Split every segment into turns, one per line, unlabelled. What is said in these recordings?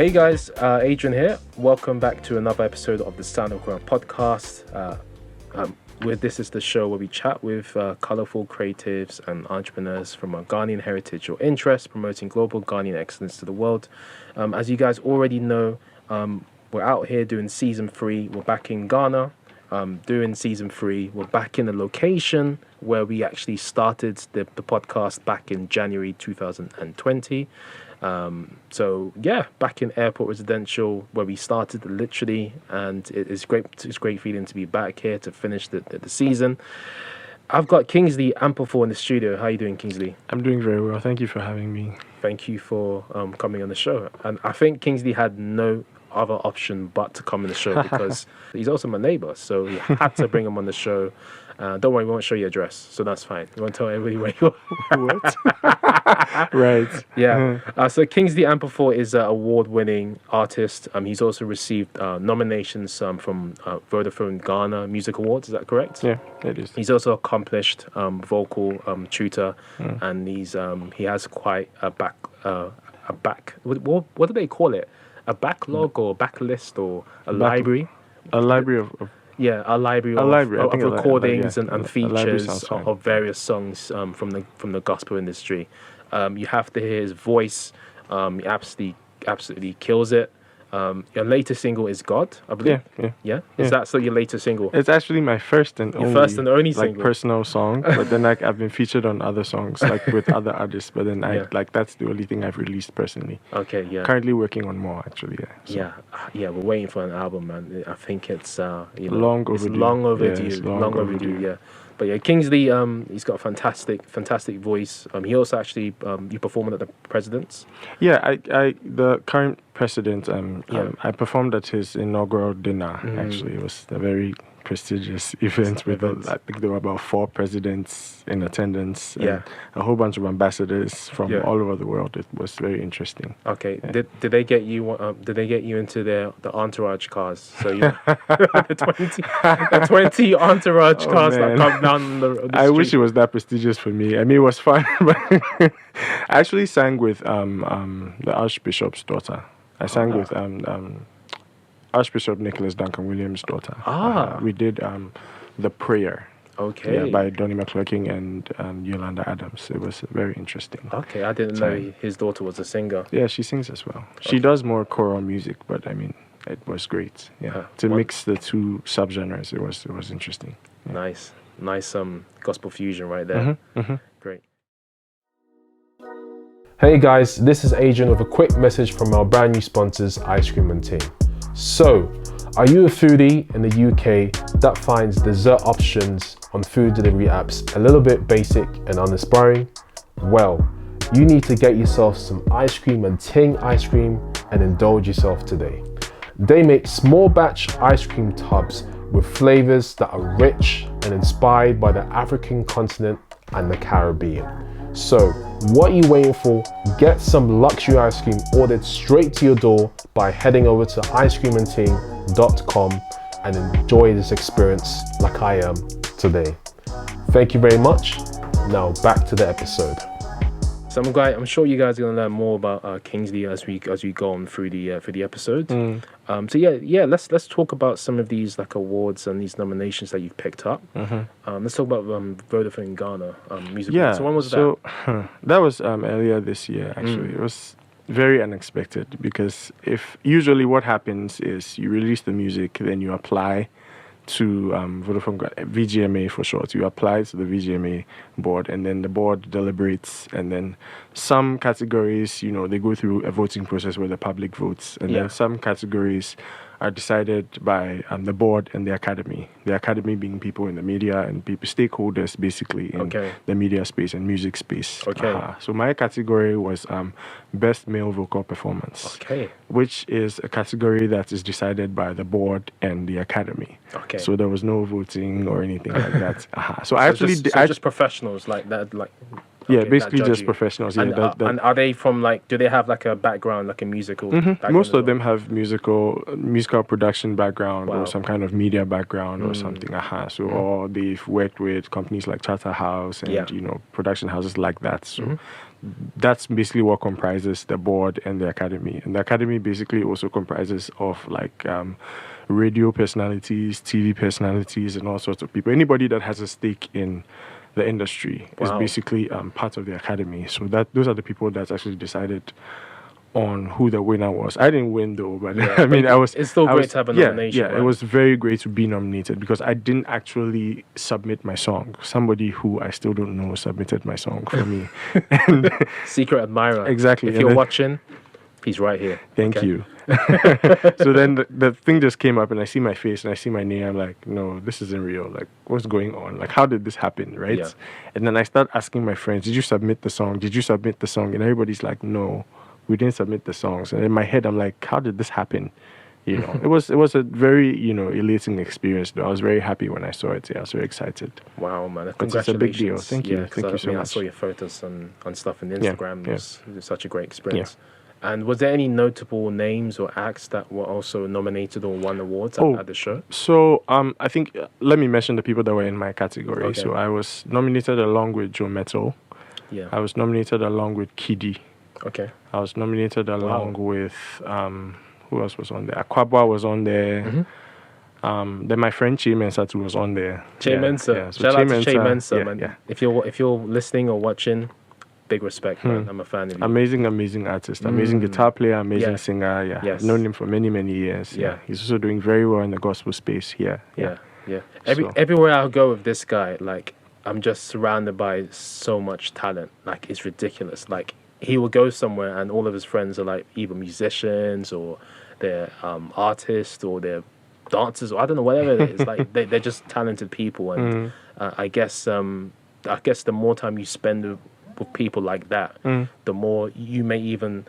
Hey guys, Adrian here. Welcome back to another episode of the Sound of Accra Podcast. This is the show where we chat with colourful creatives and entrepreneurs from our Ghanaian heritage or interest, promoting global Ghanaian excellence to the world. As you guys already know, we're out here doing season 3. We're back in Ghana. Doing season 3, we're back in the location where we actually started the podcast back in January 2020. Back in Airport Residential where we started literally, and it's great. It's a great feeling to be back here to finish the season. I've got Kingsley Ampoful in the studio. How are you doing, Kingsley?
I'm doing very well. Thank you for having me.
Thank you for coming on the show. And I think Kingsley had no other option but to come on the show because he's also my neighbor, so we had to bring him on the show. Don't worry, we won't show you your address, so that's fine. You won't tell everybody where you are.
What? Right.
Yeah. So Kingsley Ampoful is an award-winning artist. He's also received nominations from Vodafone Ghana Music Awards. Is that correct?
Yeah, it is.
He's also accomplished vocal tutor, and he has quite a back. What do they call it? A backlog or a backlist or a library?
A library of
a library of recordings and features of various songs from the gospel industry. You have to hear his voice. He absolutely kills it. Your latest single is God, I believe. Yeah. Is that still your latest single?
It's actually my first and only
single,
personal song. But then I've been featured on other songs with other artists. But then that's the only thing I've released personally.
Okay, yeah.
Currently working on more actually.
Yeah. We're waiting for an album, man. I think it's
long overdue.
Long overdue.
Yeah, long overdue.
Yeah. But yeah, Kingsley, he's got a fantastic voice. He also actually you performed at the President's.
Yeah, I the current president. I performed at his inaugural dinner. Actually, it was a very prestigious event with I think there were about 4 presidents in attendance. And a whole bunch of ambassadors from all over the world. It was very interesting.
Okay, did they get you? Did they get you into the entourage cars? So you the 20 entourage cars that come down the street.
I wish it was that prestigious for me. I mean, it was fun, but I actually sang with the Archbishop's daughter. I sang with Archbishop Nicholas Duncan Williams' daughter. We did The Prayer.
Okay.
By Donnie McClurkin and Yolanda Adams. It was very interesting.
Okay, I didn't know his daughter was a singer.
Yeah, she sings as well. She does more choral music, but I mean, it was great. Yeah, to mix the two subgenres, it was interesting. Yeah.
Nice gospel fusion right there. Great. Hey guys, this is Adrian with a quick message from our brand new sponsors, Ice Cream and Ting. So, are you a foodie in the UK that finds dessert options on food delivery apps a little bit basic and uninspiring? Well, you need to get yourself some Ice Cream and Ting ice cream and indulge yourself today. They make small batch ice cream tubs with flavors that are rich and inspired by the African continent and the Caribbean. So, what are you waiting for? Get some luxury ice cream ordered straight to your door by heading over to icecreamandting.com and enjoy this experience like I am today. Thank you very much. Now back to the episode. So I'm sure you guys are going to learn more about Kingsley as we go on through the episode. Let's talk about some of these like awards and these nominations that you've picked up. Let's talk about Vodafone Ghana music.
Yeah.
So when was that?
That was earlier this year. Actually, it was very unexpected because usually what happens is you release the music, then you apply to Vodafone VGMA for short. You apply to the VGMA board, and then the board deliberates, and then some categories, they go through a voting process where the public votes, and then some categories are decided by the board and the academy. The academy being people in the media and stakeholders basically in the media space and music space. So my category was Best Male Vocal Performance, which is a category that is decided by the board and the academy. So there was no voting or anything like that. So just professionals like that, like Yeah, basically just professionals. Yeah,
and are they from like? Do they have like a background, like a musical? Background
Most of them have musical production background
Wow.
or some kind of media background or something. So or they've worked with companies like Charterhouse and production houses like that. So that's basically what comprises the board and the academy. And the academy basically also comprises of like radio personalities, TV personalities, and all sorts of people. Anybody that has a stake in the industry is basically part of the academy. So those are the people that's actually decided on who the winner was. I didn't win though, but I mean,
It's still great to have a nomination.
Yeah, right? It was very great to be nominated because I didn't actually submit my song. Somebody who I still don't know submitted my song for me. And
secret admirer.
Exactly.
If you're watching, he's right here.
Thank you. So then the thing just came up and I see my face and I see my name. I'm like, no, this isn't real. Like, what's going on? Like, how did this happen, right? Yeah. And then I start asking my friends, did you submit the song? Did you submit the song? And everybody's like, no, we didn't submit the songs. And in my head, I'm like, how did this happen? It was a very, elating experience, though. I was very happy when I saw it. Yeah, I was very excited.
Wow, man.
Congratulations. It's a big deal. Thank you. Thank you so much.
I saw your photos on stuff on Instagram. It was such a great experience. Yeah. And was there any notable names or acts that were also nominated or won awards at the show?
So I think, let me mention the people that were in my category. Okay. So I was nominated along with Joe Metal.
Yeah.
I was nominated along with Kiddy.
Okay.
I was nominated along with, who else was on there? Aquabwa was on there. Then my friend Che Mensah was on there.
Che Mensah. Yeah. So shout out to Che Mensah, man. Yeah. If you're listening or watching, big respect, man. I'm a fan of you.
Amazing artist, amazing guitar player, amazing singer. Yeah, I've known him for many years. Yeah, he's also doing very well in the gospel space. Yeah.
Everywhere I go with this guy, like I'm just surrounded by so much talent. Like it's ridiculous. Like he will go somewhere and all of his friends are like either musicians or they're artists or they're dancers or I don't know, whatever it is. Like they're just talented people, and I guess the more time you spend with people like that, the more you may even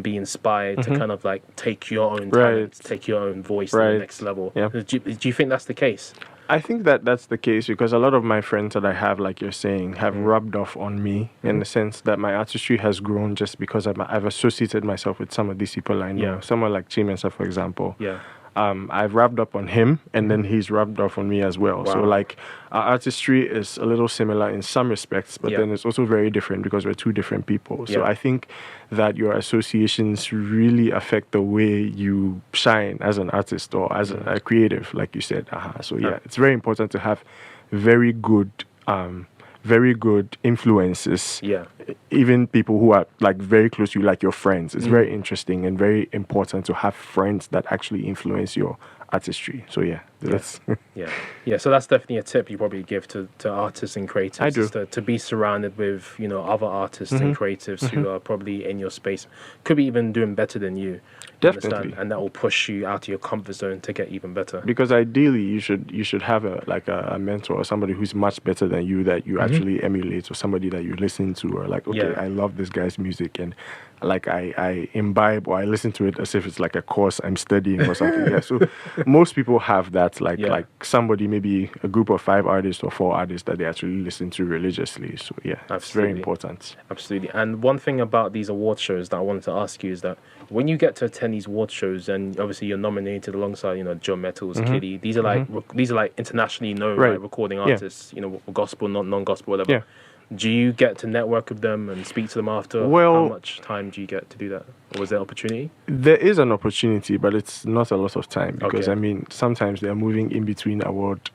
be inspired to kind of like take your own talents, take your own voice to the next level. Yeah. Do you think that's the case?
I think that's the case because a lot of my friends that I have, like you're saying, have rubbed off on me in the sense that my artistry has grown just because I've associated myself with some of these people I know. Yeah. Someone like Che Mensah, for example. Yeah. I've rubbed up on him and then he's rubbed off on me as well. Wow. So like our artistry is a little similar in some respects, but then it's also very different because we're two different people. So I think that your associations really affect the way you shine as an artist or as a creative, like you said. So it's very important to have very good influences. Yeah. Even people who are like very close to you, like your friends. It's very interesting and very important to have friends that actually influence your artistry. So that's
so that's definitely a tip you probably give to artists and creatives.
I do.
To be surrounded with other artists and creatives who are probably in your space, could be even doing better than you.
Definitely.
And that will push you out of your comfort zone to get even better.
Because ideally you should have a mentor or somebody who's much better than you that you actually emulate, or somebody that you listen to, or like, okay, I love this guy's music and like I imbibe or I listen to it as if it's like a course I'm studying or something. So most people have that, like somebody, maybe a group of 5 artists or 4 artists that they actually listen to religiously. So it's very important.
Absolutely. And one thing about these award shows that I wanted to ask you is that when you get to attend these award shows, and obviously you're nominated alongside Joe Metals, Kiddy, these are like internationally known recording artists, gospel, not non-gospel, whatever. Yeah. Do you get to network with them and speak to them after?
Well,
how much time do you get to do that? Or was there opportunity?
There is an opportunity, but it's not a lot of time because, sometimes they're moving in between award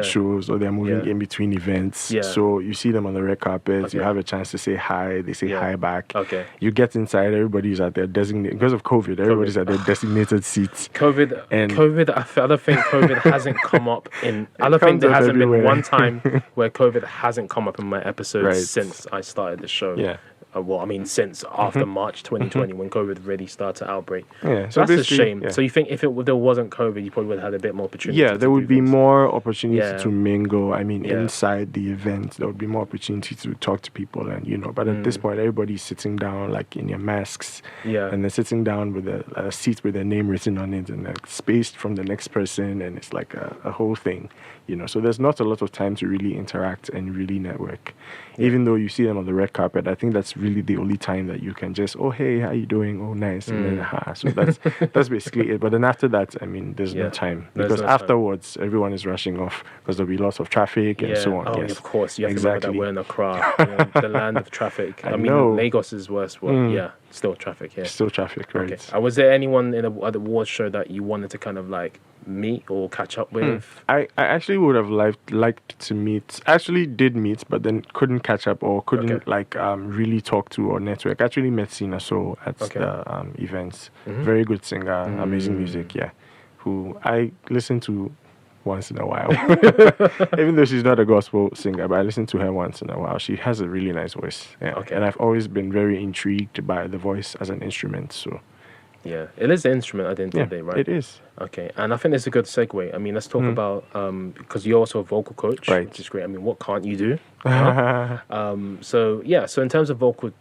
shows, or they're moving in between events. Yeah. So you see them on the red carpet, you have a chance to say hi, they say hi back. Okay. You get inside, everybody's at their designated, because of COVID, everybody's at their designated seats.
COVID, I don't think COVID hasn't come up I don't think there hasn't been one time where COVID hasn't come up in my episodes since I started the show.
Yeah.
since after March 2020 when COVID really started to outbreak.
Yeah,
so that's a shame.
Yeah.
So you think if there wasn't COVID, you probably would have had a bit more opportunity?
Yeah, there would be more opportunity
Yeah.
to mingle. I mean, inside the event, there would be more opportunity to talk to people, and but at this point, everybody's sitting down like in their masks, and they're sitting down with a seat with their name written on it, and like spaced from the next person, and it's like a whole thing, So there's not a lot of time to really interact and really network. Even though you see them on the red carpet, I think that's really the only time that you can just, oh hey, how you doing? Oh nice, and then So that's basically it. But then after that, I mean, there's no time because afterwards everyone is rushing off because there'll be lots of traffic and so on.
Oh, yes, of course, you have to remember that we're in Accra, the land of traffic. I mean,
know.
Lagos is worse, but still traffic. Yeah,
still traffic, right?
Okay. Was there anyone at the awards show that you wanted to kind of like meet or catch up with?
I actually would have liked to meet. Actually did meet, but then couldn't catch up or couldn't really talk to or network. I actually met Sina So at the events. Very good singer, amazing music. Yeah, who I listen to once in a while. Even though she's not a gospel singer, but I listen to her once in a while. She has a really nice voice. Yeah. Okay. And I've always been very intrigued by the voice as an instrument. So.
Yeah, it is an instrument at the end of the day, right? It
is.
Okay, and I think it's a good segue. I mean, let's talk about, because you're also a vocal coach,
right?
Which is great. I mean, what can't you do? So in terms of vocal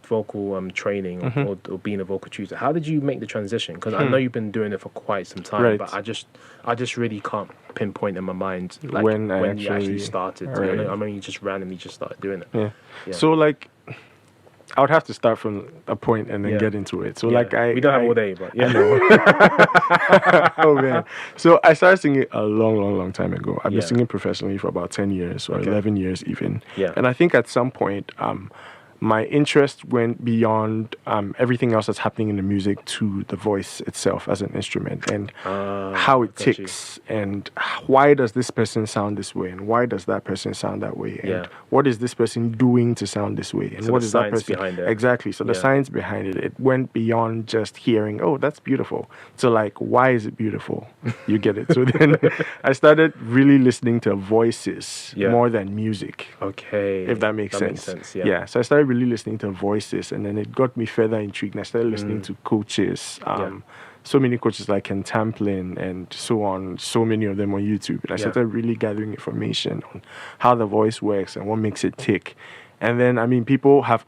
training or being a vocal tutor, how did you make the transition? Because I know you've been doing it for quite some time, but I just really can't pinpoint in my mind like when you actually started. Right. I mean, you just randomly started doing it.
Yeah. So like, I would have to start from a point and then get into it. So like
we don't have all day, but
I know. Oh man. So I started singing a long time ago. I've been singing professionally for about 10 years or 11 years even. Yeah. And I think at some point, my interest went beyond everything else that's happening in the music to the voice itself as an instrument and how it ticks and why does this person sound this way and why does that person sound that way and what is this person doing to sound this way and what is that person
behind it.
Exactly. So the science behind it went beyond just hearing, oh, that's beautiful, to like, why is it beautiful? You get it. So then I started really listening to voices more than music.
Okay.
If that makes sense.
Yeah.
So I started really listening to voices, and then it got me further intrigued. And I started listening to coaches, so many coaches like Ken Tamplin and so on, so many of them on YouTube. And I started really gathering information on how the voice works and what makes it tick. And then, I mean, people have,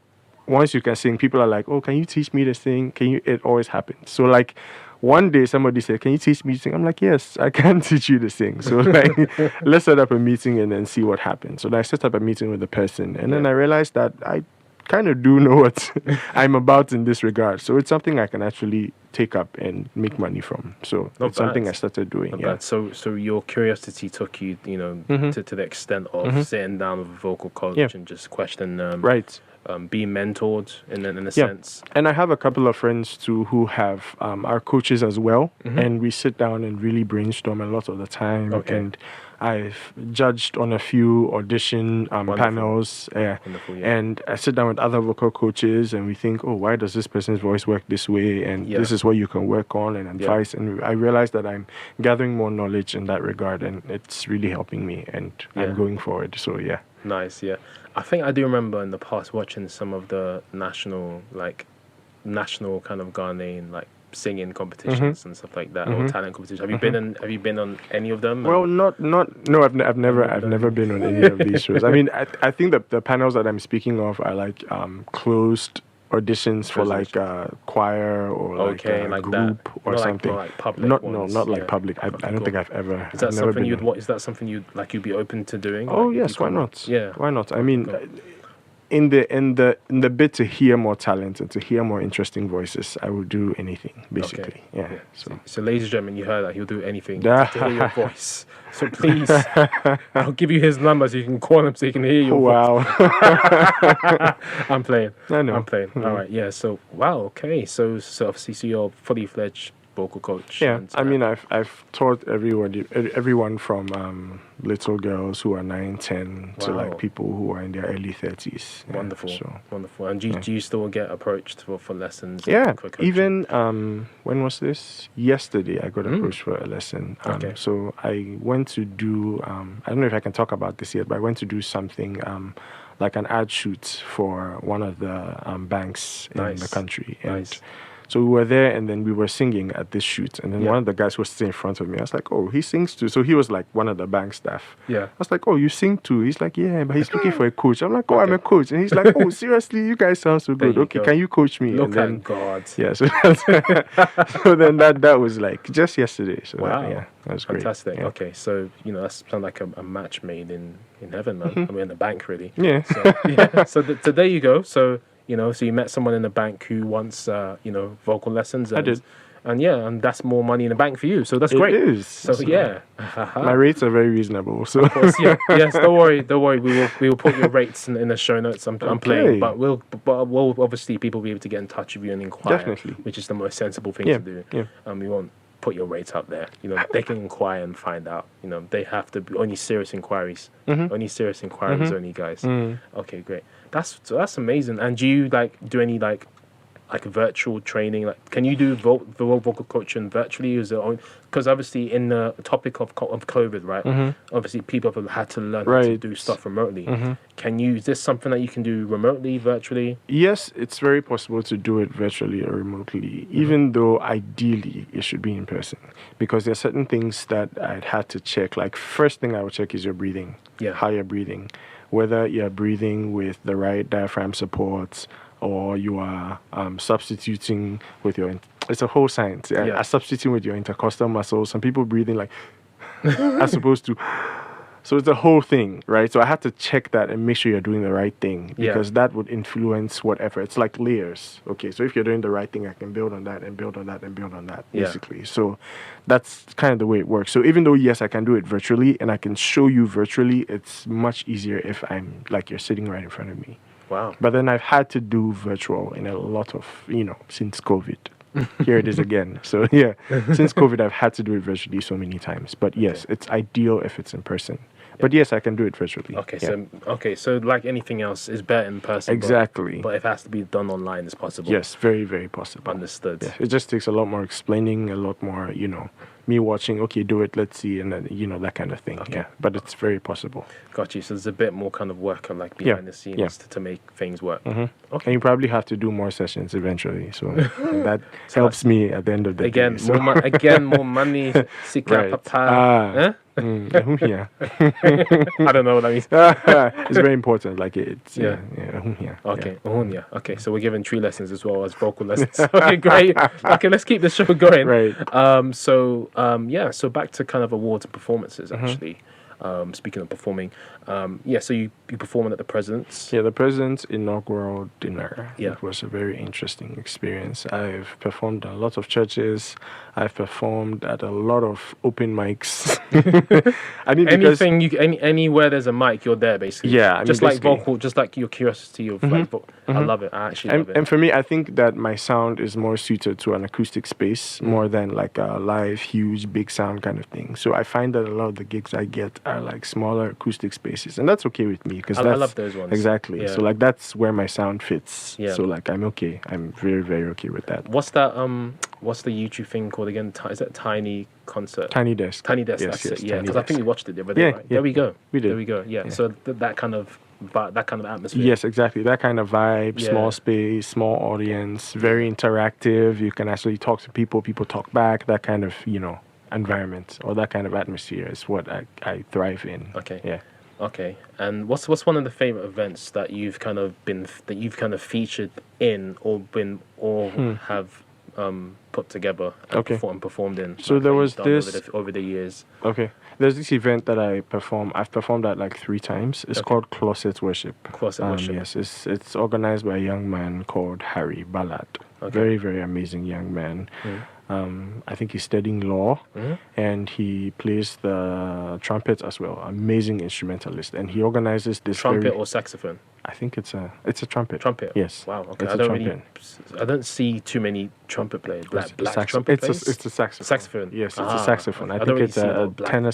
once you can sing, people are like, oh, can you teach me to sing? It always happens. So like, one day somebody said, can you teach me to sing? I'm like, yes, I can teach you to sing. So like, let's set up a meeting and then see what happens. So I set up a meeting with the person, and then I realized that I kind of do know what I'm about in this regard. So it's something I can actually take up and make money from. So it's something I started doing.
So your curiosity took you, to the extent of sitting down with a vocal coach and just question being mentored in a sense.
And I have a couple of friends too who have are coaches as well, and we sit down and really brainstorm a lot of the time. And I've judged on a few audition panels, and I sit down with other vocal coaches, and we think, oh, why does this person's voice work this way? And this is what you can work on and advice. And I realize that I'm gathering more knowledge in that regard, and it's really helping me, and I'm going forward. So
Nice, yeah. I think I do remember in the past watching some of the national kind of Ghanaian singing competitions and stuff like that, or talent competitions. Have you been on any of them?
Well, no. I've never been on any of these shows. I mean, I think that the panels that I'm speaking of are like closed auditions for like a choir or like a group or something.
Like public ones.
Not like public. I don't think I've ever.
Is that something is that something you'd be open to doing?
Oh yes, why not? Yeah, why not? I mean, in the bit to hear more talent and to hear more interesting voices, I will do anything basically. Yeah.
So ladies and gentlemen, you heard that he'll do anything to hear your voice. So please, I'll give you his number so you can call him so he can hear your voice. Wow. I'm playing. I know. I'm playing. Mm-hmm. All right. Yeah. So wow. Okay. So obviously, you're fully fledged vocal coach.
Yeah. I mean, I've taught everyone from little girls who are 9, 10 to like people who are in their early 30s.
Wonderful. And do you still get approached for lessons?
Yeah. Even when was this? Yesterday, I got approached for a lesson. So I went to do. I don't know if I can talk about this yet, but I went to do something like an ad shoot for one of the banks in the country. And so we were there, and then we were singing at this shoot. And then one of the guys was sitting in front of me. I was like, oh, he sings too. So he was like one of the bank staff.
Yeah.
I was like, oh, you sing too? He's like, yeah, but he's looking for a coach. I'm like, oh, I'm a coach. And he's like, oh, seriously, you guys sound so good. Okay, can you coach me?
Look at God.
Yeah, so, so then that was like just yesterday. So
wow.
that was great.
Fantastic.
Yeah.
Okay, so, that's sound like a match made in heaven, man. I mean, in the bank, really.
Yeah.
So, so there you go. So, so you met someone in the bank who wants, vocal lessons. And,
I did.
And that's more money in the bank for you. So that's great.
It is.
So, yeah.
My rates are very reasonable. So
of course, yes, don't worry. We will put your rates in the show notes. I'm playing, but we'll obviously people will be able to get in touch with you and inquire.
Definitely.
Which is the most sensible thing to do.
Yeah.
We won't put your rates up there. They can inquire and find out. They have to be only serious inquiries. Only serious inquiries only, guys. Okay, great. That's amazing. And do you do any like virtual training? Like, can you do vocal coaching virtually? Is it because obviously in the topic of COVID, right? Obviously people have had to learn how to do stuff remotely. Is this something that you can do remotely, virtually?
Yes, it's very possible to do it virtually or remotely, even though ideally it should be in person, because there are certain things that I'd had to check. Like, first thing I would check is your breathing, how you're breathing, whether you're breathing with the right diaphragm supports, or you are substituting with it's a whole science. Substituting with your intercostal muscles. Some people breathing like as opposed to. So it's a whole thing, right? So I had to check that and make sure you're doing the right thing, because that would influence whatever. It's like layers. Okay, so if you're doing the right thing, I can build on that and build on that and build on that, basically. So that's kind of the way it works. So even though, yes, I can do it virtually and I can show you virtually, it's much easier if I'm like you're sitting right in front of me.
Wow.
But then I've had to do virtual in a lot of, since COVID. Here it is again. So, since COVID, I've had to do it virtually so many times. But yes, it's ideal if it's in person. But yes, I can do it virtually.
Okay, so like anything else, it's better in person.
Exactly.
But if it has to be done online, it's possible.
Yes, very, very possible.
Understood.
Yeah, it just takes a lot more explaining, a lot more, me watching, okay, do it, let's see, and then, that kind of thing. Okay. Yeah, but it's very possible.
Got you. So there's a bit more kind of work on like behind the scenes to make things work.
Okay. And you probably have to do more sessions eventually. So that helps me at the end of the day. So.
More money. Right.
Yeah.
I don't know what that means.
It's very important. Like it's
Okay. Okay. So we're giving tree lessons as well as vocal lessons. Okay, great. Okay, let's keep the show going.
Right.
So back to kind of awards and performances actually. Speaking of performing, so you performed at the President's.
Yeah, the President's inaugural dinner.
Yeah.
It was a very interesting experience. I've performed at a lot of churches. I've performed at a lot of open mics.
Anywhere there's a mic, you're there basically.
Yeah,
just like vocal, just like your curiosity of like vocal. I love it. I actually love it.
And for me, I think that my sound is more suited to an acoustic space more than like a live, huge, big sound kind of thing. So I find that a lot of the gigs I get are like smaller acoustic spaces, and that's okay with me because I
love those ones.
Exactly. Yeah. So like that's where my sound fits.
Yeah.
So like I'm okay. I'm very, very okay with that.
What's that? What's the YouTube thing called again? Is that Tiny Concert?
Tiny Desk.
Tiny Desk.
Yes,
that's it.
yes,
Yeah, because I think we watched it the other day. Right?
Yeah.
There we go.
We did.
There we go. Yeah. So that kind of atmosphere.
Yes, exactly. That kind of vibe.
Yeah.
Small space, small audience, very interactive. You can actually talk to people. People talk back. That kind of environment or that kind of atmosphere is what I thrive in.
Okay.
Yeah.
Okay. And what's one of the favorite events that you've kind of featured in or have put together and performed in?
So there was this
over the years.
Okay. There's this event that I've performed at like 3 times. It's called Closet Worship.
Closet Worship.
Yes, it's organized by a young man called Harry Ballard.
Okay.
Very, very amazing young man. I think he's studying law, and he plays the trumpet as well. Amazing instrumentalist, and he organizes this
trumpet or saxophone.
I think it's a trumpet.
Trumpet.
Yes.
Wow. Okay.
It's
I don't see too many trumpet players. Black trumpet players.
It's a saxophone.
Saxophone.
Yes, it's a saxophone. I think
really
it's a tenor.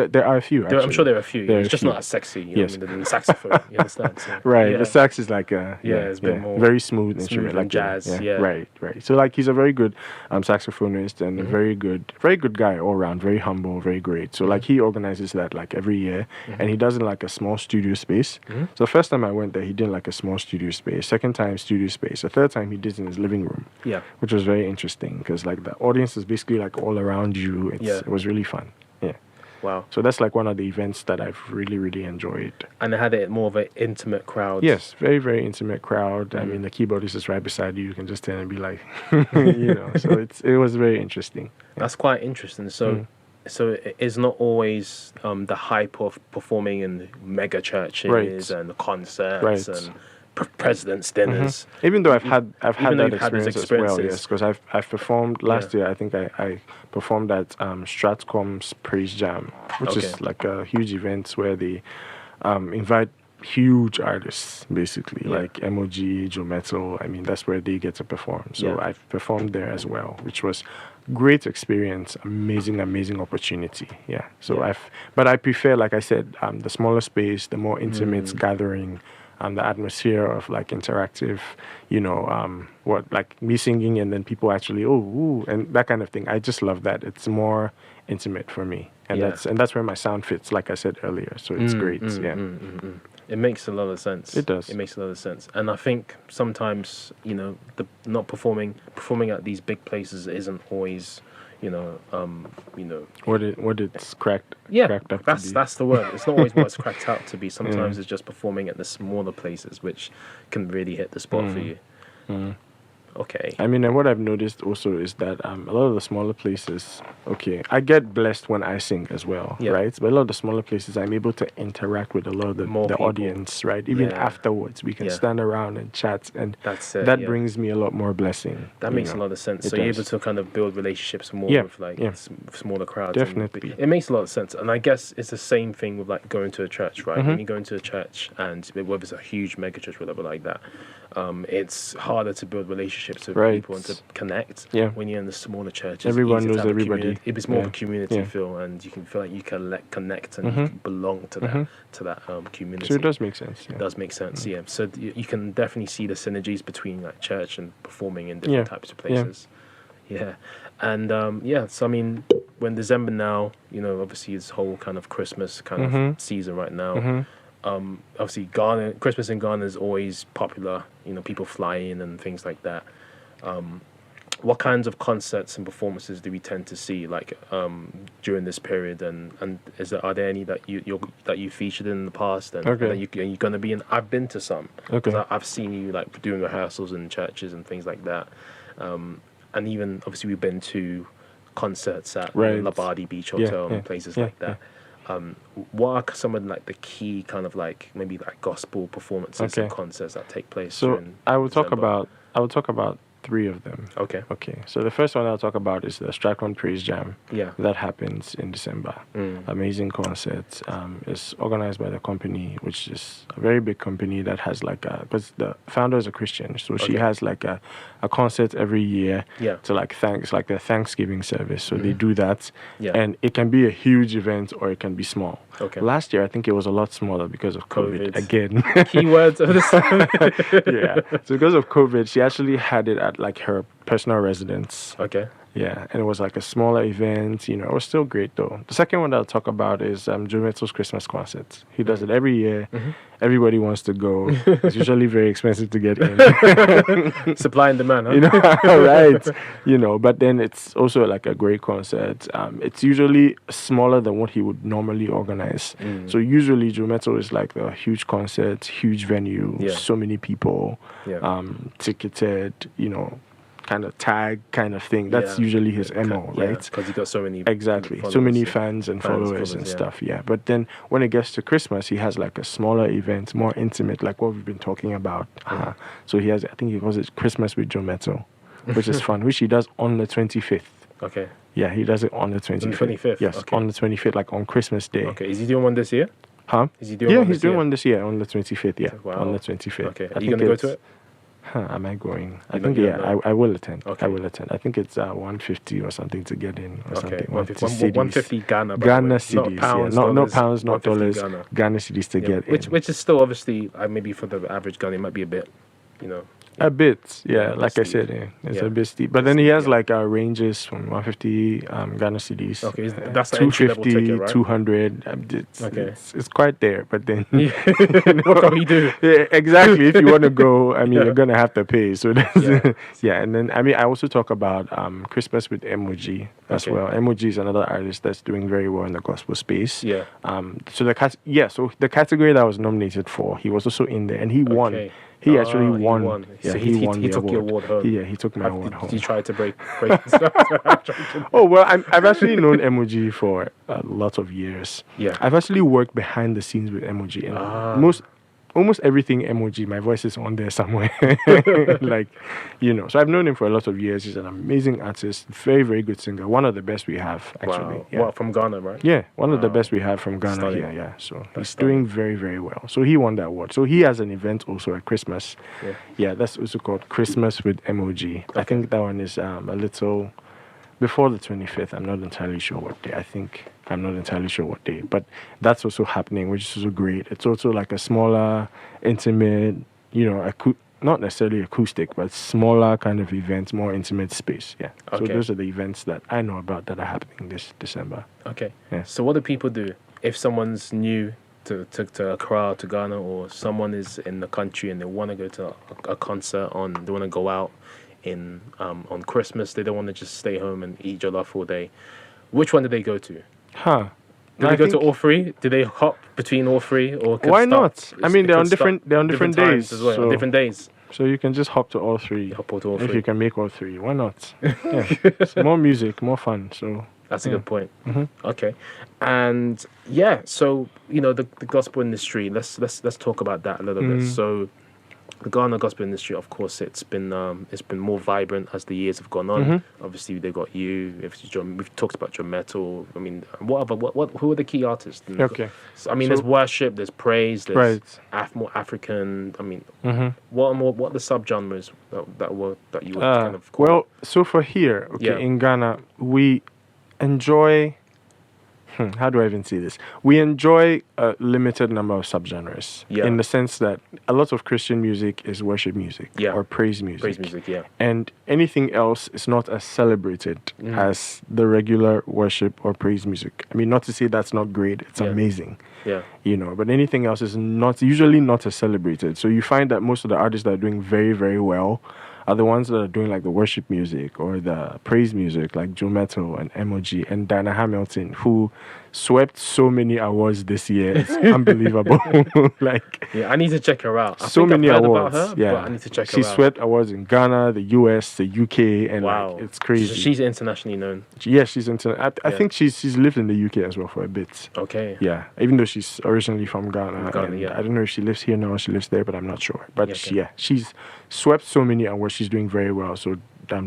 There are a few.
I'm sure there are a few. It's just not as sexy.
Yes.
Than the saxophone. You understand? So,
right. Yeah. The sax is like
it's a bit more
very smooth instrument,
like jazz.
Right. Right. So like he's a very good saxophonist and a very good guy all around, very humble, very great. So like he organizes that like every year, and he does it like a small studio space. So the first time I went there, he did like a small studio space. Second time, studio space. The third time, he did it in his living room. Yeah, which was very interesting because like the audience is basically like all around you. It was really fun. Yeah.
Wow.
So that's like one of the events that I've really, really enjoyed.
And it had it more of an intimate crowd.
Yes, very, very intimate crowd. I mean, the keyboardist is right beside you. You can just stand and be like, you know. So it was very interesting.
That's quite interesting. So it's not always the hype of performing in mega churches and the concerts and president's dinners.
Even though I've had that experience as well, yes, because I've performed last year. I think I performed at Stratcom's Praise Jam, which is like a huge event where they invite huge artists, basically like MOG, Joe Metal. I mean, that's where they get to perform. So I've performed there as well, which was great experience, amazing opportunity. Yeah. So but I prefer, like I said, the smaller space, the more intimate gathering. The atmosphere of like interactive, you know, like me singing and then people actually and that kind of thing. I just love that. It's more intimate for me, and that's where my sound fits, like I said earlier. So it's great.
It makes a lot of sense.
It does.
It makes a lot of sense, and I think sometimes the not performing at these big places isn't always.
What it's cracked. Cracked up
that's the word. It's not always what it's cracked out to be. Sometimes it's just performing at the smaller places, which can really hit the spot for you. Okay.
I mean, and what I've noticed also is that a lot of the smaller places, I get blessed when I sing as well, right? But a lot of the smaller places, I'm able to interact with a lot of the audience, right? Even afterwards, we can stand around and chat, and that brings me a lot more blessing.
That makes a lot of sense. So you're able to kind of build relationships more with like smaller crowds.
Definitely.
It makes a lot of sense. And I guess it's the same thing with like going to a church, right? When you go into a church, and whether it's a huge mega church or whatever like that, it's harder to build relationships with people and to connect when you're in the smaller churches.
Everyone knows everybody.
It's more of a community feel, and you can feel like you can connect and you can belong to that community.
So it does make sense.
It does make sense, So you can definitely see the synergies between like church and performing in different types of places. And so I mean, when December now, obviously this whole kind of Christmas kind of season right now. Obviously, Christmas in Ghana is always popular. People fly in and things like that. What kinds of concerts and performances do we tend to see like during this period? And are there any that you featured in the past and that you're going to be in? I've been to some. I've seen you like doing rehearsals in churches and things like that. And even obviously we've been to concerts at Labadi Beach Hotel and places like that. What are some of like the key kind of like maybe like gospel performances and concerts that take place?
So
during
I will
December?
talk about 3 of them. Okay. So the first one I'll talk about is the Stratcom Praise Jam. That happens in December. Amazing concert. It's organized by the company, which is a very big company that has like because the founder is a Christian, so she has like a concert every year to like it's like their Thanksgiving service. So they do that, and it can be a huge event or it can be small. Last year I think it was a lot smaller because of COVID. Again.
Keywords of this.
So because of COVID, she actually had it at like her personal residence. And it was like a smaller event. It was still great though. The second one that I'll talk about is Joe Metal's Christmas concert. He does it every year. Everybody wants to go. It's usually very expensive to get in.
Supply and demand, huh?
Right. But then it's also like a great concert. It's usually smaller than what he would normally organize. So usually Joe Metal is like a huge concert, huge venue, so many people, ticketed, kind of tag kind of thing. That's usually his MO, right?
Because he got so many
so many fans and followers and stuff. But then when it gets to Christmas, he has like a smaller event, more intimate, like what we've been talking about. So he has, I think he calls it Christmas with Joe Metal, which is fun, which he does on the 25th. He does it on the 25th.
On the 25th?
Yes, on the 25th, like on Christmas Day.
Is he doing one this year?
Is he doing one he's doing one this year on the 25th. On the 25th.
Are you going to go to it?
Am I going? I think I will attend. I will attend. I think it's 150 or something to get in or something.
150 Ghana.
Ghana cedis,
not pounds,
not pounds, not dollars.
Ghana.
Ghana cedis to get in.
Which is still obviously maybe for the average Ghanaian might be a bit
A bit, yeah.
a
Like
bit
I
steep.
said, it's
Yeah.
a bit steep. But then he has like ranges from 150 Ghana cedis.
Okay, that's the entry level
250,
ticket, right?
200.
Okay.
It's quite there. But then,
What can we do?
Yeah, exactly. If you want to go, I mean,
Yeah.
you're gonna have to pay. So that's,
Yeah.
yeah. And then I also talk about Christmas with Emoji as
Okay.
well. Emoji is another artist that's doing very well in the gospel space.
Yeah.
So the category that I was nominated for, he was also in there, and he won.
Okay.
He actually
He
won.
won.
Yeah,
So
he won
he
the
took your award home.
He took my award home.
Did you try to break stuff?
Oh well, I've actually known Emoji for a lot of years.
Yeah.
I've actually worked behind the scenes with Emoji, and almost everything Emoji, my voice is on there somewhere. Like, So I've known him for a lot of years. He's an amazing artist, very, very good singer. One of the best we have, actually.
Wow.
Yeah.
What, from Ghana, right?
Yeah, one of the
Wow.
best we have from Ghana
Stunning.
here, yeah. So he's
stunning.
doing very, very well. So he won that award. So he has an event also at Christmas.
Yeah.
Yeah, that's also called Christmas with Emoji. I think that one is a little before the 25th. I'm not entirely sure what day. I'm not entirely sure what day. But that's also happening, which is also great. It's also like a smaller, intimate, not necessarily acoustic, but smaller kind of event, more intimate space. Yeah. So
Okay.
those are the events that I know about that are happening this December.
Okay.
Yeah.
So what do people do if someone's new to Accra, to Ghana, or someone is in the country and they want to go to a concert they want to go out on Christmas, they don't want to just stay home and eat jollof all day. Which one do they go to?
Huh.
Do they go to all three? Do they hop between all three, or
Why not? I mean, they're on different
times
days,
as well.
so-
Different days.
So you can just hop to all three.
Hop to all
If
three.
you can make all three, why not? Yeah. It's more music, more fun. So
That's a good point.
Mhm.
Okay, and yeah, so the gospel industry. Let's talk about that a little bit. So the Ghana gospel industry, of course, it's been more vibrant as the years have gone on. Obviously, they got you. We've talked about your metal. I mean, who are the key artists?
okay.
So, I mean,
So-
there's worship, there's praise, there's
Right.
more African. I mean,
Mm-hmm.
what are the subgenres that you would kind of call?
Well, so for here,
Yeah.
in Ghana, we enjoy. How do I even say this? We enjoy a limited number of subgenres.
Yeah.
In the sense that a lot of Christian music is worship music
Yeah.
or praise music.
praise music, yeah.
And anything else is not as celebrated as the regular worship or praise music. I mean, not to say that's not great, it's
Yeah.
amazing,
Yeah.
but anything else is usually not as celebrated. So you find that most of the artists that are doing very, very well are the ones that are doing like the worship music or the praise music, like Joe Metal and Emoji and Diana Hamilton, who swept so many awards this year. It's unbelievable. Like,
Yeah, I need to check her out. I
so
think
many
I've heard
awards.
about her,
Yeah,
but I need to check
she
her out.
swept awards in Ghana, the US, the UK, and
Wow,
like, it's crazy.
She's internationally known.
Yeah, she's into. I
Yeah.
think she's lived in the UK as well for a bit.
Okay.
Yeah, even though she's originally from Ghana.
Ghana,
and
yeah.
I don't know if she lives here now or she lives there, but I'm not sure. But
Yeah, okay.
she's swept so many awards. She's doing very well. So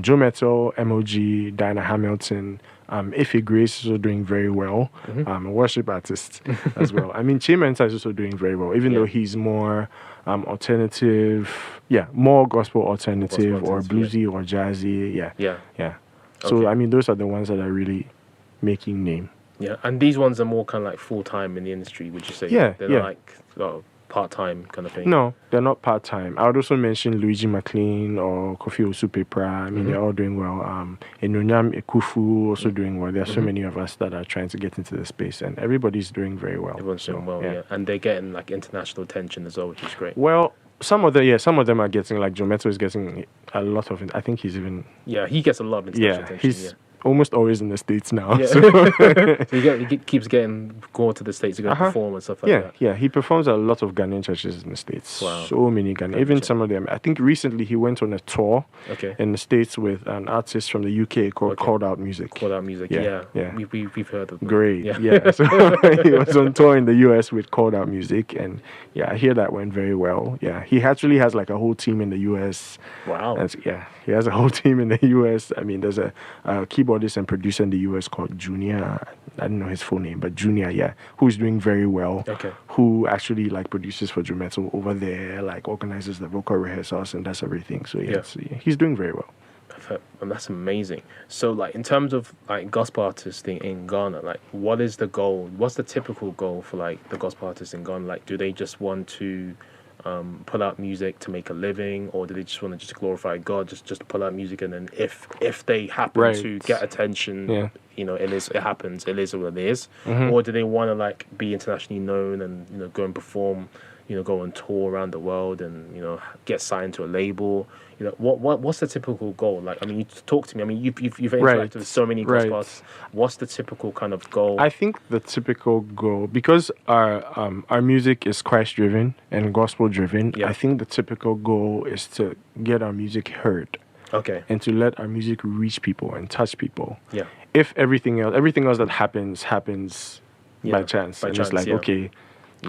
Joe Metal, MOG, Diana Hamilton, Ife Grace is also doing very well. A worship artist as well. I mean, Chimenta is also doing very well, even
Yeah.
though he's more alternative. Yeah, more gospel alternative or
alternative,
bluesy or jazzy. Yeah,
Yeah.
yeah. So
Okay.
I mean, those are the ones that are really making name.
Yeah. And these ones are more kind of like full time in the industry, would you say?
Yeah,
They're
yeah.
like part time kind of thing.
No, they're not part time. I would also mention Luigi McLean or Kofi Osupepra. I mean, they're all doing well. Enunyam Ekufu also doing well. There are so many of us that are trying to get into the space, and everybody's doing very well.
Everyone's
So,
doing well, yeah. And they're getting like international attention as well, which is great.
Well, some of them are getting, like Jometto is getting a lot of it. I think he's even
Yeah, he gets a lot of international
yeah,
attention.
he's almost always in the States now.
Yeah.
So,
So he keeps going to the States to go perform and stuff like
yeah,
that.
yeah, he performs at a lot of Ghanaian churches in the States.
Wow.
So many Ghanaian, even some of them. I think recently he went on a tour
Okay.
in the States with an artist from the UK called
Okay.
Called Out Music.
Call out music.
Yeah,
Yeah.
yeah.
We've heard of them.
Great.
Yeah.
Yeah. So he was on tour in the US with Called Out Music, and yeah, I hear that went very well. Yeah. He actually has like a whole team in the US.
Wow.
And yeah, he has a whole team in the US. I mean, there's a keyboardist and producer in the US called Junior. I don't know his full name, but Junior, yeah, who's doing very well.
Okay.
Who actually like produces for Joe Metal over there, like organizes the vocal rehearsals and does everything. So yeah,
Yeah.
so, yeah, he's doing very well.
Perfect. And that's amazing. So like in terms of like gospel artists in Ghana, like what is the goal? What's the typical goal for like the gospel artists in Ghana? Like do they just want to pull out music to make a living, or do they just want to just glorify God, just pull out music, and then if they happen to get attention, it happens, it is what it is, or do they want to like be internationally known and go and perform, go on tour around the world and get signed to a label? What's the typical goal? Like, I mean, you talk to me. I mean, you've interacted with so many gospel artists. What's the typical kind of goal?
I think the typical goal, because our music is Christ driven and gospel driven. I think the typical goal is to get our music heard.
Okay.
And to let our music reach people and touch people.
Yeah.
If everything else that happens by chance, it's like okay.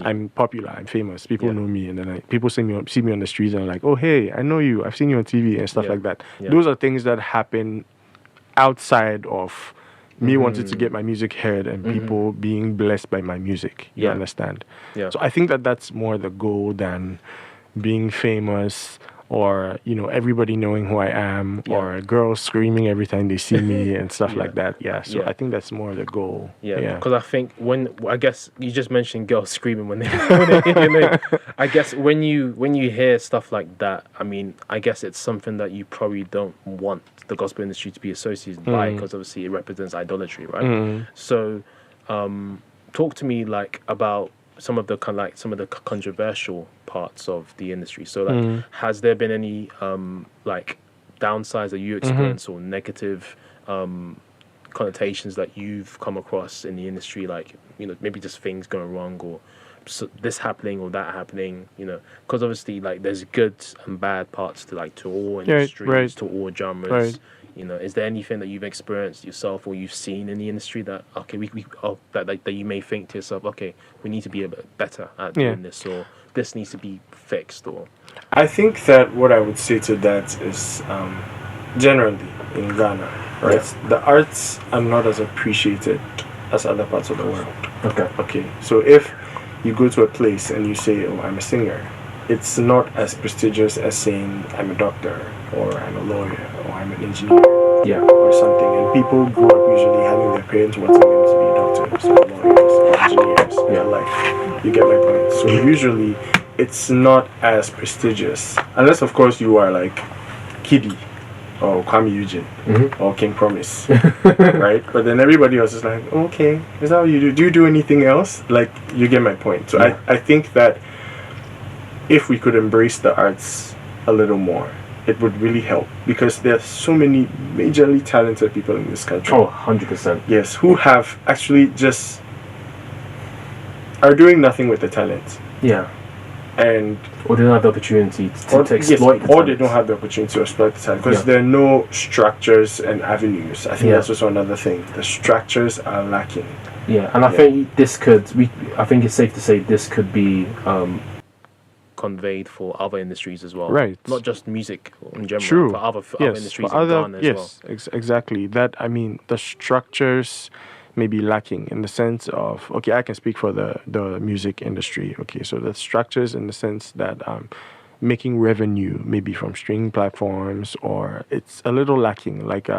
I'm popular, I'm famous, people know me, and then people see me on the streets and like, oh hey, I know you, I've seen you on TV and stuff like that. Those are things that happen outside of me wanting to get my music heard and people being blessed by my music. You understand? Yeah. So I think that's more the goal than being famous, or everybody knowing who I am, or girls screaming every time they see me and stuff like that. So I think that's more the goal.
Because I think I guess you just mentioned girls screaming when they hear your name. I guess when you hear stuff like that, I mean, I guess it's something that you probably don't want the gospel industry to be associated by, because obviously it represents idolatry, right? So talk to me like about some of the controversial parts of the industry. So like, has there been any like downsides that you experience or negative connotations that you've come across in the industry? Like, maybe just things going wrong, or this happening or that happening, because obviously like there's good and bad parts to all industries, to all genres. Is there anything that you've experienced yourself or you've seen in the industry that that you may think to yourself, okay, we need to be a bit better at doing this, or this needs to be fixed? Or
I think that what I would say to that is generally in Ghana, right? The arts are not as appreciated as other parts of the world. Okay. So if you go to a place and you say, oh, I'm a singer, it's not as prestigious as saying I'm a doctor, or I'm a lawyer, or I'm an engineer, or something. And people grow up usually having their parents wanting them to be doctors, or lawyers, or engineers in their life. You get my point? So usually it's not as prestigious, unless of course you are like Kiddy, or Kwame Eugene, or King Promise, right? But then everybody else is like, okay, is that what you do? Do you do anything else? Like, you get my point. So I think that if we could embrace the arts a little more, it would really help, because there are so many majorly talented people in this country.
Oh, 100%.
Yes, who have actually just are doing nothing with the talent.
Yeah.
And
or they don't have the opportunity to exploit the
or they don't have the opportunity to exploit the talent, because there are no structures and avenues. I think that's also another thing. The structures are lacking.
Yeah, and I think I think it's safe to say this could be conveyed for other industries as well,
right?
Not just music in general.
True.
For other industries in Ghana as well.
Exactly. That, I mean, the structures may be lacking in the sense of, okay, I can speak for the music industry. Okay, so the structures in the sense that making revenue maybe from streaming platforms, or it's a little lacking, like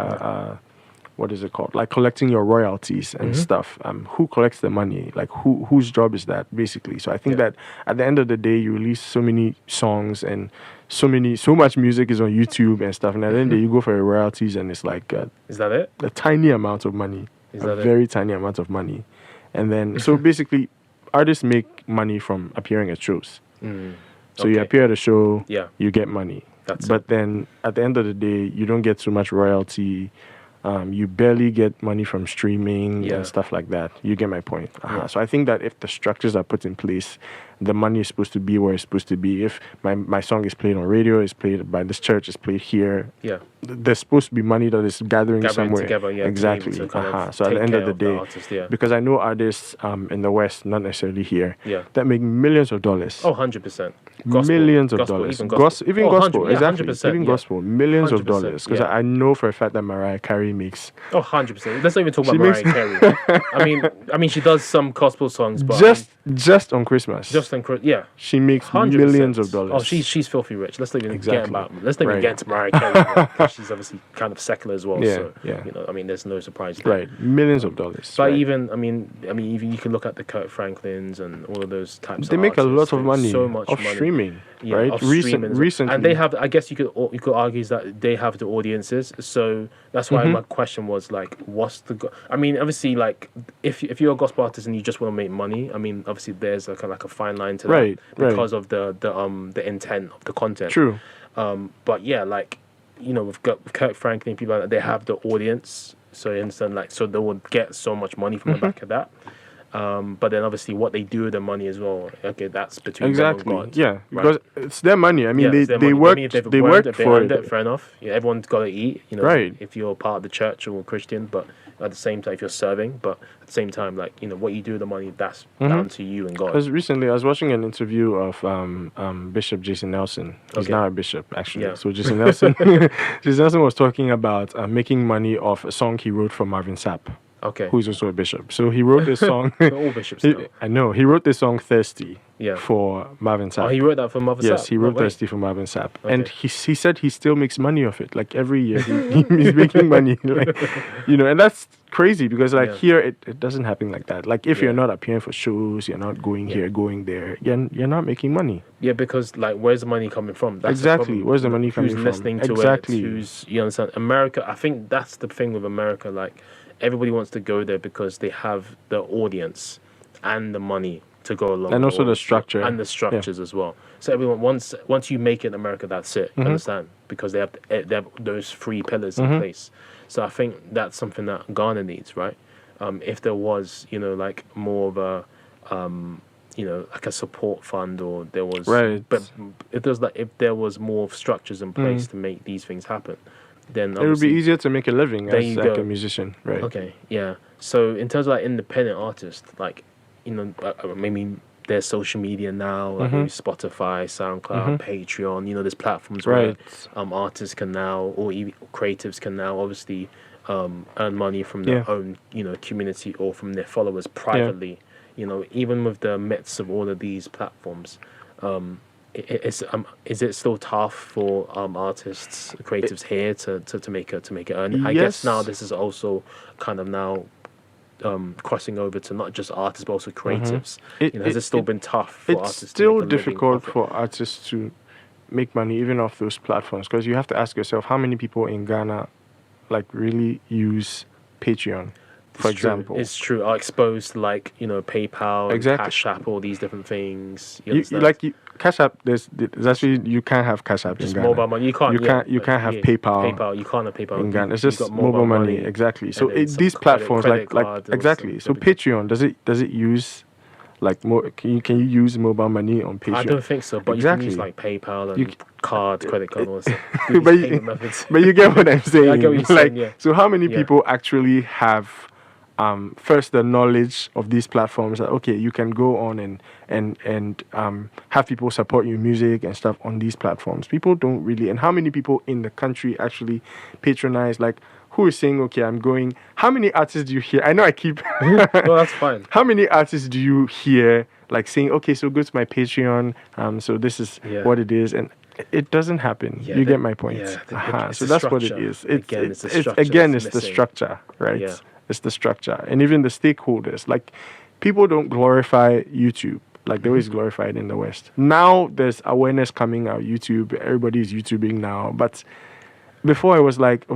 what is it called? Like collecting your royalties and stuff. Who collects the money? Like whose job is that, basically? So I think that at the end of the day, you release so many songs and so much music is on YouTube and stuff, and at the end of the day, you go for your royalties, and it's like
is that it?
A tiny amount of money, very tiny amount of money, and then so basically, artists make money from appearing at shows. So you appear at a show, you get money. But then at the end of the day, you don't get so much royalty. You barely get money from streaming and stuff like that. You get my point. So I think that if the structures are put in place, the money is supposed to be where it's supposed to be. If my song is played on radio, is played by this church, is played here, there's supposed to be money that is gathering somewhere.
Together,
exactly. So at the end of the day, because I know artists in the West, not necessarily here, that make millions of dollars.
Oh, 100%.
Millions of dollars. Even gospel. Exactly.
100%,
even gospel. Millions of
100%,
dollars. Because I know for a fact that Mariah Carey makes...
Oh, 100%. Let's not even talk about Mariah Carey. I mean, she does some gospel songs, but...
Just on Christmas. She makes 100%. Millions of dollars.
Oh, she's filthy rich. Let's not even get into Mariah Carey, because she's obviously kind of secular as well. I mean, there's no surprise there.
Right. Millions of dollars.
But even even you can look at the Kirk Franklins and all of those types of artists.
They make a lot of money.
So much money.
streaming,
Yeah,
right?
of streaming as well.
Recently,
and they have. I guess you could argue that they have the audiences. So that's why my question was like, what's the? I mean, obviously, like if you're a gospel artist and you just want to make money, I mean, obviously there's like a fine line to that because of the intent of the content.
True.
But yeah, like with Kirk Franklin, people like that, they have the audience, so you understand, like, so they would get so much money from the back of that. But then obviously what they do with the money as well, okay, that's between them and God.
Yeah,
right?
because it's their money. I mean, they worked for it.
Fair enough. Yeah, everyone's got to eat.
Right.
If you're part of the church or Christian, but at the same time, if you're serving, but at the same time, like what you do with the money, that's down to you and God.
Because recently I was watching an interview of Bishop Jason Nelson. He's now a bishop, actually.
Yeah.
So Jason Nelson, Jason Nelson was talking about making money off a song he wrote for Marvin Sapp.
Okay.
Who's also a bishop. So he wrote this song.
All bishops.
I know. He wrote this song Thirsty
Yeah.
for Marvin Sapp.
Oh, he wrote that for Marvin Sapp?
Yes, he wrote
No way.
Thirsty for Marvin Sapp.
Okay.
And he said he still makes money off it. Like every year he's making money. Like, and that's crazy because here it doesn't happen like that. Like if you're not appearing for shows, you're not going here, going there, you're not making money.
Yeah, because like where's the money coming from? That's
exactly. Where's the money coming
who's
from?
Listening to
exactly.
it? Who's, you understand? America, I think that's the thing with America, like everybody wants to go there because they have the audience and the money to go along,
and
with
also the structure
and the structures as well. So everyone once you make it in America, that's it. Understand? Because they have those three pillars in place. So I think that's something that Ghana needs, right? If there was, like more of a, like a support fund, or there was, but if there was more structures in place to make these things happen, then
it would be easier to make a living as like a musician, right?
Okay, yeah. So in terms of like independent artists, like maybe there's social media now, like maybe Spotify, SoundCloud, Patreon. There's platforms where artists can now, or even creatives can now, obviously earn money from their own community or from their followers privately. Even with the midst of all of these platforms. Is it still tough for artists, creatives here to make it earn? I guess now this is also kind of now crossing over to not just artists but also creatives. Has it still been tough for artists?
It's still
to make a
difficult
living
for artists to make money even off those platforms, because you have to ask yourself how many people in Ghana like really use Patreon. For example,
it's true. Are exposed to like PayPal, and Cash App, all these different things.
Cash App. There's actually you can't have Cash App
just
in Ghana.
mobile money. You can't
have PayPal.
PayPal. You can't have PayPal
in Ghana. It's just mobile money. Exactly. So these platforms
credit
like exactly. So Patreon does it use like more? Can you use mobile money on Patreon?
I don't think so. But you can use like PayPal and credit card, all stuff.
But you get what I'm saying.
Yeah, I get what you're saying. Yeah.
So how many people actually have? First, the knowledge of these platforms that you can go on and have people support your music and stuff on these platforms. People don't really, and how many people in the country actually patronize? Like, who is saying, I'm going? How many artists do you hear? I know I keep.
No, that's fine.
How many artists do you hear like saying, so go to my Patreon? So this is what it is, and it doesn't happen. You get my point.
Yeah,
so that's what it is. It's the structure, right?
Yeah.
It's the structure, and even the stakeholders. Like, people don't glorify YouTube like they always glorified in the West. Now there's awareness coming out. YouTube, everybody's YouTubing now. But before I was like,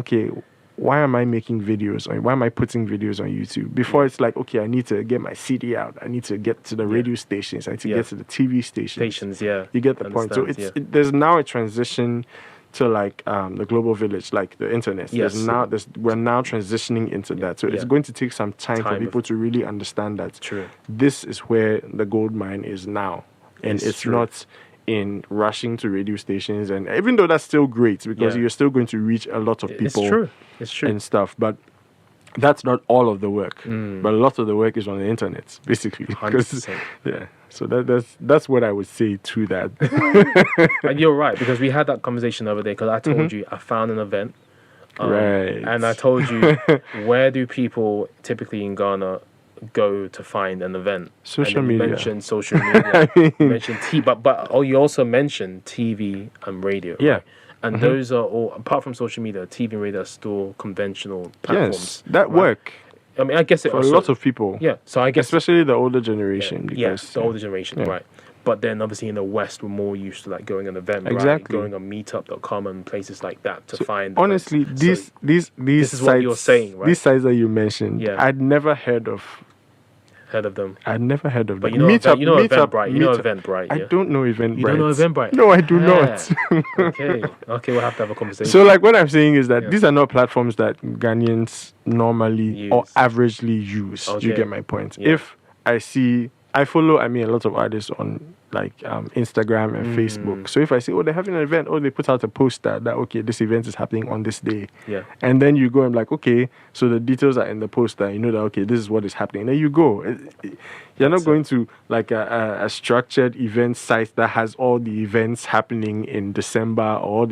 why am I making videos? Or why am I putting videos on YouTube? Before it's like, I need to get my CD out. I need to get to the radio stations. I need to get to the TV stations.
You
get the point. So there's now a transition to like the global village, like the internet.
Yes.
We're now transitioning into that. So it's going to take some time for people to really understand that this is where the gold mine is now. And it's not in rushing to radio stations. And even though that's still great, because you're still going to reach a lot of people
it's true.
and stuff. But that's not all of the work. But a lot of the work is on the internet, basically.
100%.
Yeah. So that's what I would say to that.
And you're right, because we had that conversation the other day, because I told you I found an event.
Right.
And I told you, where do people typically in Ghana go to find an event?
Social media.
You mentioned social media. You mentioned TV, but you also mentioned TV and radio.
Yeah.
Right? And those are all, apart from social media, TV and radio are still conventional platforms.
Yes, that work.
I mean, I guess
for a lot of people.
Yeah, so I guess
especially the older generation.
the older generation, right? But then obviously in the West, we're more used to like going on Eventbrite,
Exactly.
going on Meetup.com and places like that to find.
Honestly,
events.
these
this is
sites,
what you're saying, right?
These sites that you mentioned,
Yeah.
I'd never heard of.
Heard of them.
I'd never heard of
But
them.
Eventbrite.
Meetup.
You know Eventbrite.
I
Yeah?
don't know Eventbrite.
You don't know Eventbrite?
No, I do not.
Okay, we'll have to have a conversation.
So, like, what I'm saying is that these are not platforms that Ghanaians normally or
Use.
averagely use.
Okay.
You get my point?
Yeah.
If I follow, a lot of artists on like Instagram and Facebook. So if I say, oh, they're having an event, they put out a poster that, okay, this event is happening on this day.
Yeah.
And then you go and like, okay, so the details are in the poster. You know that, okay, this is what is happening. And then you go. You're not going to like a structured event site that has all the events happening in December or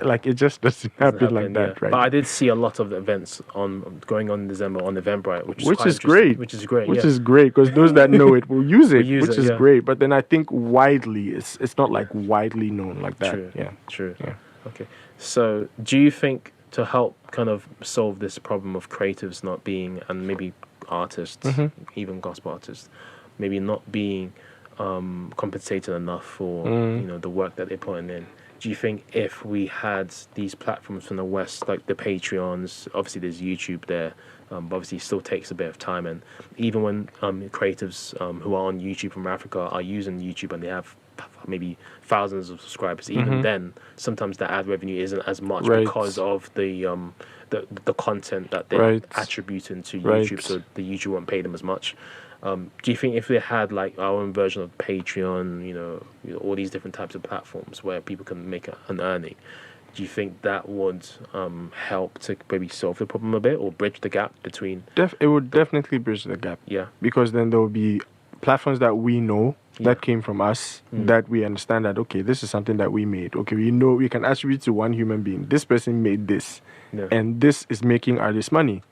like it just doesn't happen like that, right?
But I did see a lot of the events going on in December on Eventbrite, which
is great.
Which is great.
Which is great because those that know it will use it,
use
which
it,
is great. But then I think widely, it's not like widely known like that.
True.
Yeah.
True.
Yeah.
Okay. So, do you think to help kind of solve this problem of creatives not being, and maybe artists, even gospel artists, maybe not being compensated enough for the work that they're putting in? Do you think if we had these platforms from the West, like the Patreons, obviously there's YouTube there, but obviously it still takes a bit of time, and even when creatives who are on YouTube from Africa are using YouTube and they have maybe thousands of subscribers, even then sometimes the ad revenue isn't as much because of the content that they're attributing to YouTube, so the YouTube won't pay them as much. Do you think if they had like our own version of Patreon, all these different types of platforms where people can make an earning, do you think that would help to maybe solve the problem a bit or bridge the gap between?
It would definitely bridge the gap.
Yeah.
Because then there will be platforms that we know that came from us, that we understand that, okay, this is something that we made. Okay, we know we can attribute to one human being. This person made this, and this is making artists money.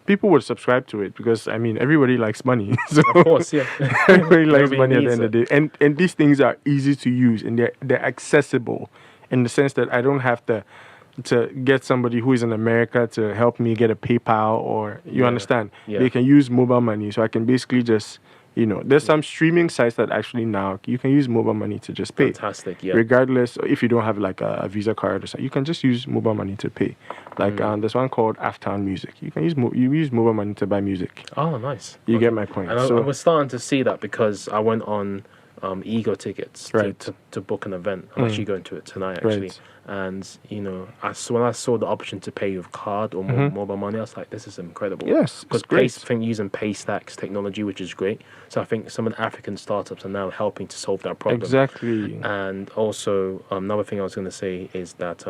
People would subscribe to it because, everybody likes money. So
of course, yeah.
everybody likes money at the end of the day. And these things are easy to use and they're accessible in the sense that I don't have to get somebody who is in America to help me get a PayPal or, you understand?
Yeah.
They can use mobile money. So I can basically just, there's some streaming sites that actually now you can use mobile money to just pay.
Fantastic, yeah.
Regardless, if you don't have like a Visa card or something, you can just use mobile money to pay. Like there's one called Aftown Music. You can use mobile money to buy music.
Oh, nice.
You get my point.
And I was starting to see that because I went on Ego Tickets to book an event. I'm actually going to it tonight, actually. And, when I saw the option to pay with card or mobile money, I was like, this is incredible.
Yes,
because I think using Paystacks technology, which is great. So I think some of the African startups are now helping to solve that problem.
Exactly.
And also, another thing I was going to say is that...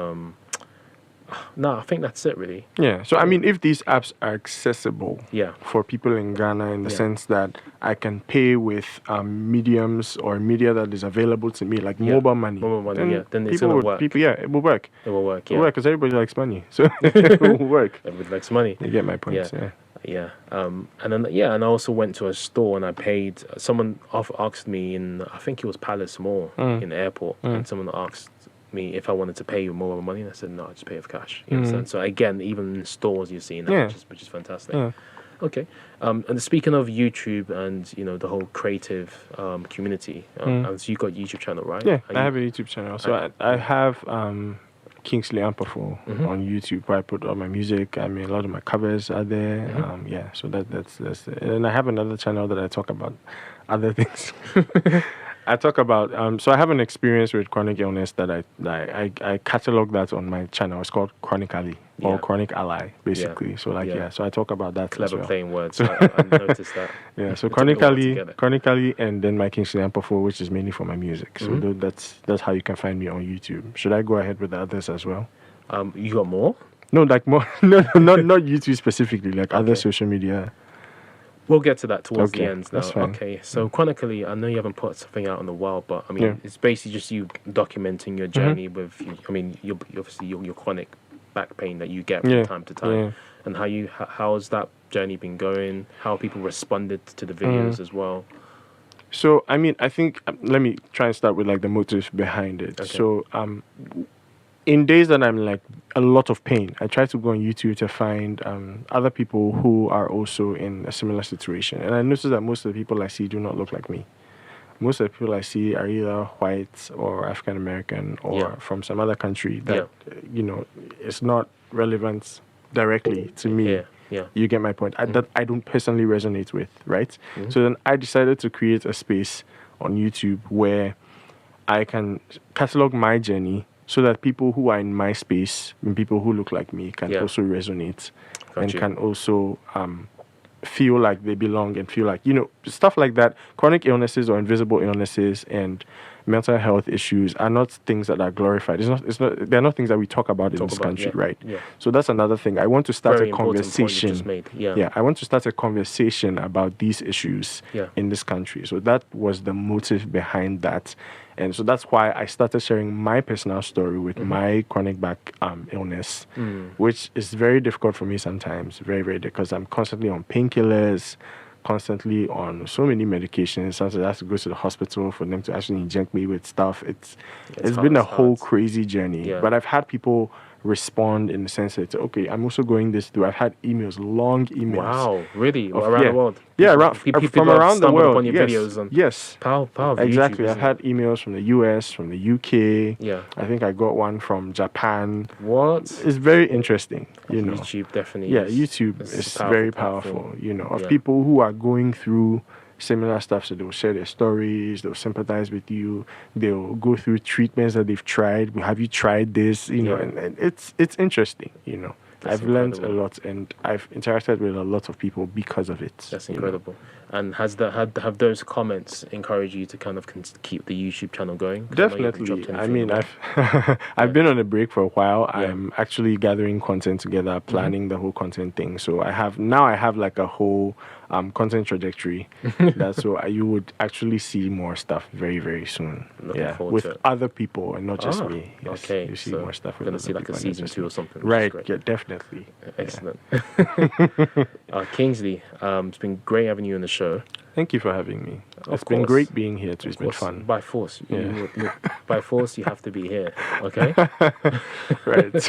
no, I think that's it, really.
Yeah. So, if these apps are accessible for people in Ghana in the sense that I can pay with mediums or media that is available to me, like mobile money.
Then it's going to work.
It will work.
It will work,
It will work because everybody likes money. So, it will work.
Everybody likes money.
You get my point,
Yeah. And then and I also went to a store and I paid. Someone asked me I think it was Palace Mall in the airport, and someone asked me if I wanted to pay with mobile money, and I said no, I just pay with cash. You understand? So again, even in stores you're seeing that, which is fantastic. Yeah. Okay. And speaking of YouTube and the whole creative community, and so you got a YouTube channel, right?
Yeah, I have a YouTube channel. So I have Kingsley Ampoful on YouTube where I put all my music. a lot of my covers are there. So that's it. And I have another channel that I talk about other things. I talk about so I have an experience with chronic illness that I catalog that on my channel. It's called Chronically or Chronic Ally, basically. So so I talk about that.
Clever
as well.
playing words. I noticed that.
Yeah, so Chronically, and then my Kingsley Ampoful, which is mainly for my music. So that's how you can find me on YouTube. Should I go ahead with the others as well?
You got more?
No, like more. No, not YouTube specifically. Like other social media.
We'll get to that towards the end now.
That's fine.
Okay, so Chronically, I know you haven't put something out in a while, but it's basically just you documenting your journey with, your chronic back pain that you get from time to time, and how's that journey been going? How people responded to the videos as well.
So I think let me try and start with like the motives behind it. Okay. So in days that I'm like a lot of pain, I try to go on YouTube to find other people who are also in a similar situation. And I noticed that most of the people I see do not look like me. most of the people I see are either white or African American or from some other country that it's not relevant directly to me.
Yeah.
You get my point. That I don't personally resonate with, right? So then I decided to create a space on YouTube where I can catalog my journey so that people who are in my space and people who look like me can also resonate can also feel like they belong and feel like, stuff like that. Chronic illnesses or invisible illnesses and mental health issues are not things that are glorified. They're not things that we talk about in this country, right? Yeah. So that's another thing. I want to start a conversation. I want to start a conversation about these issues in this country. So that was the motive behind that. And so that's why I started sharing my personal story with my chronic back illness, which is very difficult for me sometimes, very, very difficult, because I'm constantly on painkillers, constantly on so many medications. Sometimes I have to go to the hospital for them to actually inject me with stuff. It's been a whole crazy journey. But I've had people respond in the sense that, okay, I'm also going this through. I've had long emails.
Wow, really? Around the world?
Yeah, from around the world.
On your videos and power
exactly.
YouTube,
I've had emails from the US, from the UK.
Yeah.
I think I got one from Japan.
What?
It's very interesting,
YouTube definitely.
Yeah, YouTube is very powerful, of people who are going through similar stuff. So they'll share their stories, they'll sympathize with you, they'll go through treatments that they've tried. Have you tried this? And it's interesting, I've learned a lot, and I've interacted with a lot of people because of it.
That's incredible. And have those comments encouraged you to kind of keep the YouTube channel going?
Definitely. I mean, I've been on a break for a while. Yeah. I'm actually gathering content together, planning the whole content thing. So I have like a whole content trajectory. So you would actually see more stuff very, very soon.
Looking forward
with
to it.
other people and not just me. Yes,
okay.
You see more stuff.
We're going to see like a season 2 or something.
Right. Yeah, definitely.
Excellent. Kingsley, it's been great having you on the show.
Thank you for having me. It's been great being here too. It's been fun.
By force. By force, you have to be here. Okay?
Right.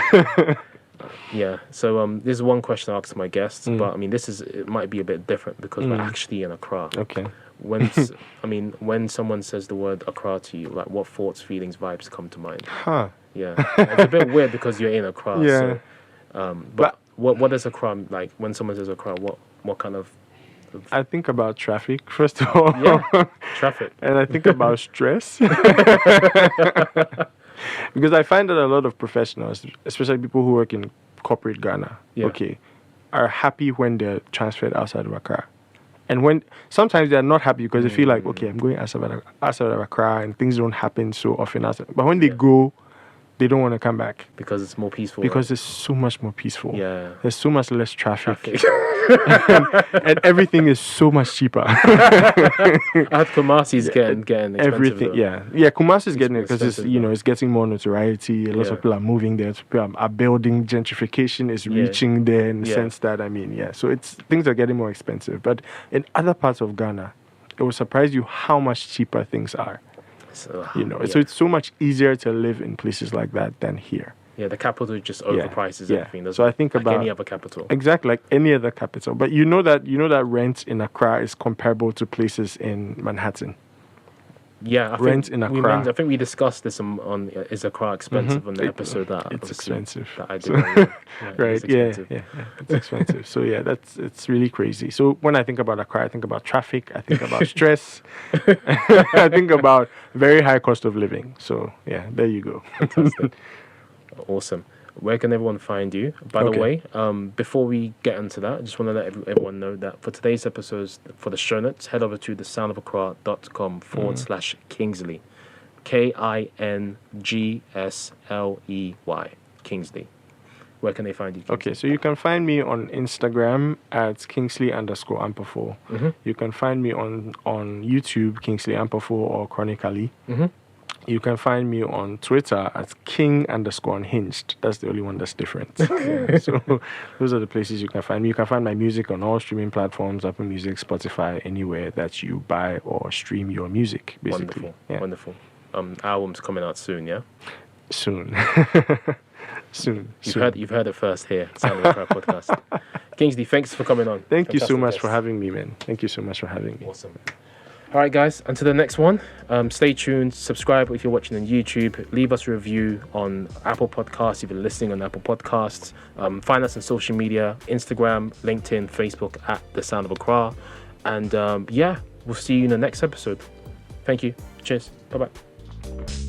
Yeah. So this is one question I ask my guests, but I mean, it might be a bit different because we're actually in Accra.
Okay.
When someone says the word Accra to you, like what thoughts, feelings, vibes come to mind?
Huh.
Yeah. It's a bit weird because you're in Accra.
Yeah.
So, but what is Accra like? When someone says Accra, what kind of?
I think about traffic, first of all.
Yeah, traffic.
And I think about stress. Because I find that a lot of professionals, especially people who work in corporate Ghana, are happy when they're transferred outside of Accra. And when sometimes they're not happy because they feel like, okay, I'm going outside of Accra and things don't happen so often outside. But when they go, they don't want to come back.
Because it's more peaceful.
Because it's so much more peaceful.
Yeah.
There's so much less traffic. and everything is so much cheaper.
At Kumasi is getting expensive.
Everything,
though.
yeah. Kumasi is getting it because it's getting more notoriety. A lot of people are moving there. People are building. Gentrification is reaching there in the sense that so things are getting more expensive. But in other parts of Ghana, it will surprise you how much cheaper things are. So it's so much easier to live in places like that than here.
Yeah, the capital just overprices everything.
So I think
like
about
any other capital.
Exactly, like any other capital. But you know that rent in Accra is comparable to places in Manhattan.
Yeah,
rent in Accra.
I think we discussed this on Is Accra Expensive on the episode that
it's expensive.
That I did.
Right? It's expensive. So it's really crazy. So when I think about Accra, I think about traffic. I think about stress. I think about very high cost of living. So there you go.
Fantastic. Awesome. Where can everyone find you? By the way, before we get into that, I just want to let everyone know that for today's episodes, for the show notes, head over to thesoundofaccra.com/Kingsley. KINGSLEY. Kingsley. Where can they find you, Kingsley?
Okay, so you can find me on Instagram at Kingsley_Ampoful. You can find me on YouTube, Kingsley Ampoful or Chronically. You can find me on Twitter at King_Unhinged. That's the only one that's different. So those are the places you can find me. You can find my music on all streaming platforms, Apple Music, Spotify, anywhere that you buy or stream your music, basically.
Wonderful. Album's coming out soon, yeah?
Soon.
You've heard it first here, Sound of Accra Podcast. Kingsley, thanks for coming on.
Thank you so much for having me, man. Thank you so much for having me.
Awesome. All right, guys, until the next one, stay tuned, subscribe if you're watching on YouTube, leave us a review on Apple Podcasts if you're listening on Apple Podcasts, find us on social media, Instagram, LinkedIn, Facebook at The Sound of Accra, and we'll see you in the next episode. Thank you. Cheers. Bye-bye.